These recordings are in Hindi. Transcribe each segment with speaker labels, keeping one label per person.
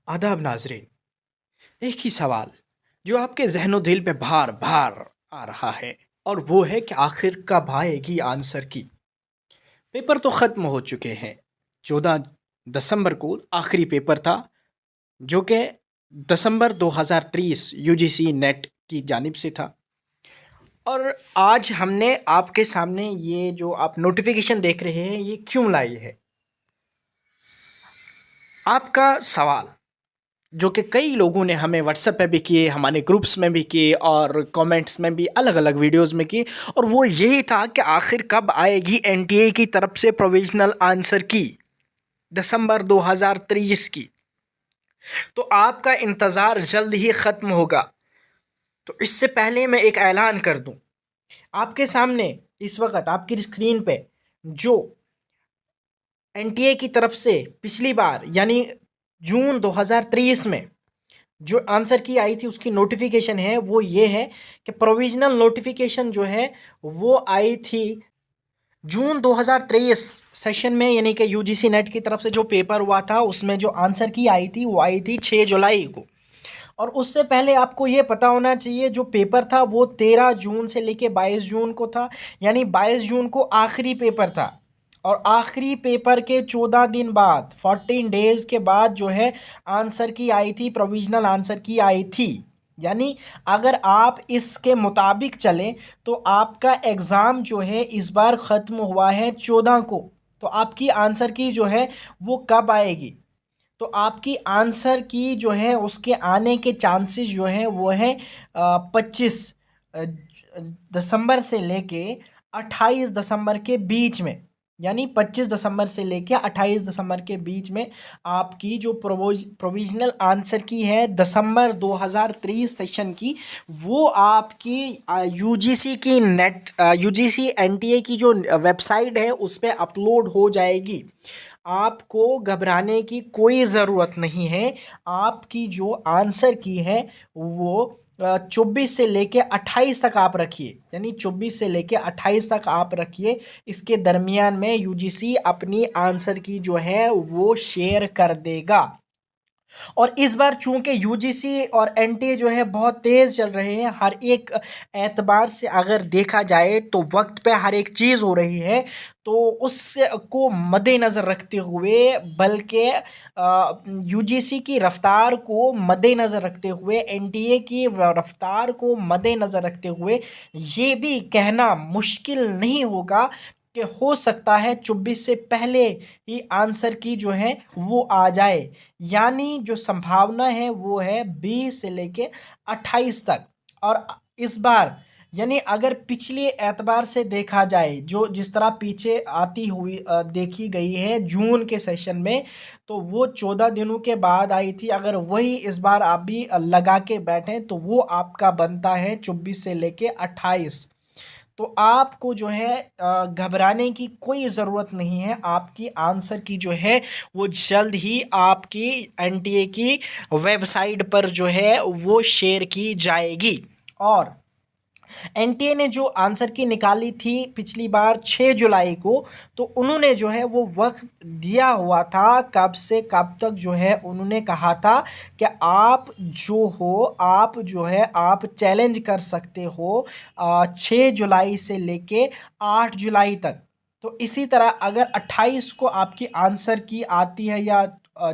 Speaker 1: आदाब नाजरीन। एक ही सवाल जो आपके जहनो दिल पे भार भार आ रहा है, और वो है कि आखिर कब आएगी आंसर की। पेपर तो ख़त्म हो चुके हैं। 14 दिसंबर को आखिरी पेपर था, जो कि दिसंबर 2023 यूजीसी नेट की जानिब से था। और आज हमने आपके सामने ये जो आप नोटिफिकेशन देख रहे हैं, ये क्यों लाई है। आपका सवाल जो कि कई लोगों ने हमें व्हाट्सएप पे भी किए, हमारे ग्रुप्स में भी किए और कमेंट्स में भी अलग अलग वीडियोस में किए, और वो यही था कि आखिर कब आएगी एनटीए की तरफ से प्रोविजनल आंसर की, दिसंबर 2023 की। तो आपका इंतज़ार जल्द ही ख़त्म होगा। तो इससे पहले मैं एक ऐलान कर दूं, आपके सामने इस वक्त आपकी स्क्रीन पे जो एनटीए की तरफ से पिछली बार यानी जून 2023 में जो आंसर की आई थी उसकी नोटिफिकेशन है, वो ये है कि प्रोविजनल नोटिफिकेशन जो है वो आई थी जून 2023 सेशन में, यानी कि यूजीसी नेट की तरफ से जो पेपर हुआ था उसमें जो आंसर की आई थी वो आई थी 6 जुलाई को। और उससे पहले आपको ये पता होना चाहिए जो पेपर था वो 13 जून से लेके 22 जून को था, यानी 22 जून को आखिरी पेपर था। और आखिरी पेपर के 14 दिन बाद 14 डेज के बाद जो है आंसर की आई थी, प्रोविजनल आंसर की आई थी। यानी अगर आप इसके मुताबिक चलें तो आपका एग्ज़ाम जो है इस बार ख़त्म हुआ है 14 को। तो आपकी आंसर की जो है वो कब आएगी, तो आपकी आंसर की जो है उसके आने के चांसेस जो हैं वो है 25 दिसंबर से लेके 28 दिसंबर के बीच में। यानी 25 दिसंबर से लेके 28 दिसंबर के बीच में आपकी जो प्रोविजनल आंसर की है दिसंबर 2023 सेशन की, वो आपकी यूजीसी की नेट यूजीसी एनटीए की जो वेबसाइट है उस पर अपलोड हो जाएगी। आपको घबराने की कोई ज़रूरत नहीं है। आपकी जो आंसर की है वो 24 से लेके 28 तक आप रखिए, यानी 24 से लेके 28 तक आप रखिए। इसके दरमियान में यूजीसी अपनी आंसर की जो है वो शेयर कर देगा। और इस बार चूंकि यूजीसी और एनटीए जो है बहुत तेज़ चल रहे हैं, हर एक एतबार से अगर देखा जाए तो वक्त पे हर एक चीज़ हो रही है, तो उसको मद्देनज़र रखते हुए, बल्कि यूजीसी की रफ्तार को मद्देनज़र रखते हुए, एनटीए की रफ्तार को मद्देनज़र रखते हुए, ये भी कहना मुश्किल नहीं होगा कि हो सकता है 24 से पहले ही आंसर की जो है वो आ जाए। यानी जो संभावना है वो है 20 से लेके 28 तक। और इस बार यानी अगर पिछले एतबार से देखा जाए, जो जिस तरह पीछे आती हुई देखी गई है जून के सेशन में, तो वो 14 दिनों के बाद आई थी। अगर वही इस बार आप भी लगा के बैठें तो वो आपका बनता है 24 से लेके 28। तो आपको जो है घबराने की कोई ज़रूरत नहीं है। आपकी आंसर की जो है वो जल्द ही आपकी एनटीए की वेबसाइट पर जो है वो शेयर की जाएगी। और एनटीए ने जो आंसर की निकाली थी पिछली बार 6 जुलाई को, तो उन्होंने जो है वो वक्त दिया हुआ था कब से कब तक, जो है उन्होंने कहा था कि आप जो हो, आप जो है आप चैलेंज कर सकते हो 6 जुलाई से लेके 8 जुलाई तक। तो इसी तरह अगर 28 को आपकी आंसर की आती है या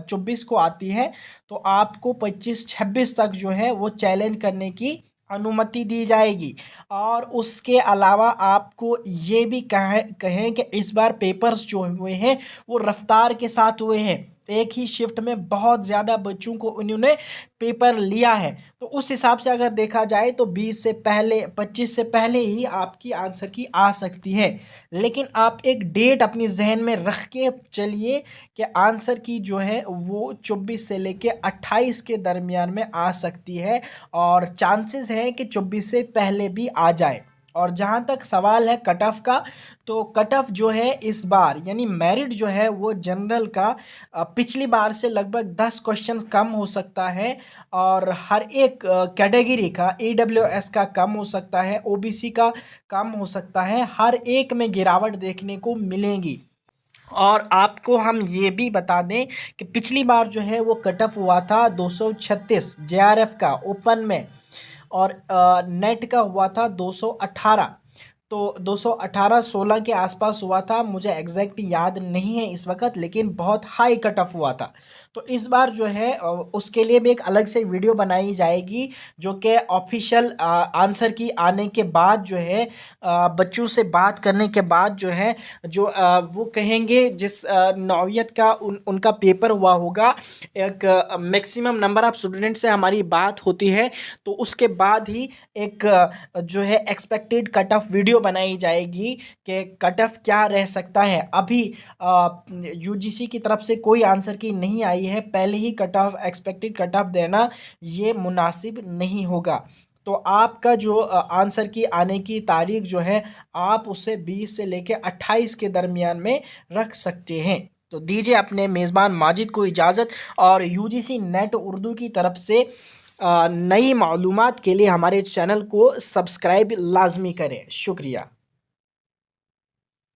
Speaker 1: 24 को आती है, तो आपको 25-26 तक जो है वो चैलेंज करने की अनुमति दी जाएगी। और उसके अलावा आपको ये भी कहें कि इस बार पेपर्स जो हुए हैं वो रफ्तार के साथ हुए हैं। एक ही शिफ्ट में बहुत ज़्यादा बच्चों को उन्होंने पेपर लिया है। तो उस हिसाब से अगर देखा जाए तो 20 से पहले, 25 से पहले ही आपकी आंसर की आ सकती है। लेकिन आप एक डेट अपनी जहन में रख के चलिए कि आंसर की जो है वो 24 से लेके 28 के दरमियान में आ सकती है, और चांसेस हैं कि 24 से पहले भी आ जाए। और जहाँ तक सवाल है कट ऑफ का, तो कट ऑफ जो है इस बार यानी मेरिट जो है वो जनरल का पिछली बार से लगभग 10 क्वेश्चंस कम हो सकता है। और हर एक कैटेगरी का, ईडब्ल्यूएस का कम हो सकता है, ओबीसी का कम हो सकता है, हर एक में गिरावट देखने को मिलेगी। और आपको हम ये भी बता दें कि पिछली बार जो है वो कट ऑफ हुआ था 236 जेआरएफ का ओपन में, और नेट का हुआ था 218। तो 218 16 के आसपास हुआ था, मुझे एग्जैक्ट याद नहीं है इस वक्त, लेकिन बहुत हाई कट ऑफ हुआ था। तो इस बार जो है उसके लिए भी एक अलग से वीडियो बनाई जाएगी, जो कि ऑफिशियल आंसर की आने के बाद जो है बच्चों से बात करने के बाद जो है जो वो कहेंगे जिस नौयत का उनका पेपर हुआ होगा, एक मैक्सिमम नंबर ऑफ स्टूडेंट से हमारी बात होती है, तो उसके बाद ही एक जो है एक्सपेक्टेड कट ऑफ वीडियो बनाई जाएगी कि कट ऑफ क्या रह सकता है। अभी यूजीसी की तरफ से कोई आंसर की नहीं आई है, पहले ही cut off expected cut off देना ये मुनासिब नहीं होगा। तो आपका जो आंसर की आने की तारीख जो है, आप उसे 20 से लेकर 28 के दरमियान में रख सकते हैं। तो दीजिए अपने मेज़बान माजिद को इजाज़त, और यूजीसी नेट उर्दू की तरफ से नई मालूमात के लिए हमारे चैनल को सब्सक्राइब लाजमी करें। शुक्रिया।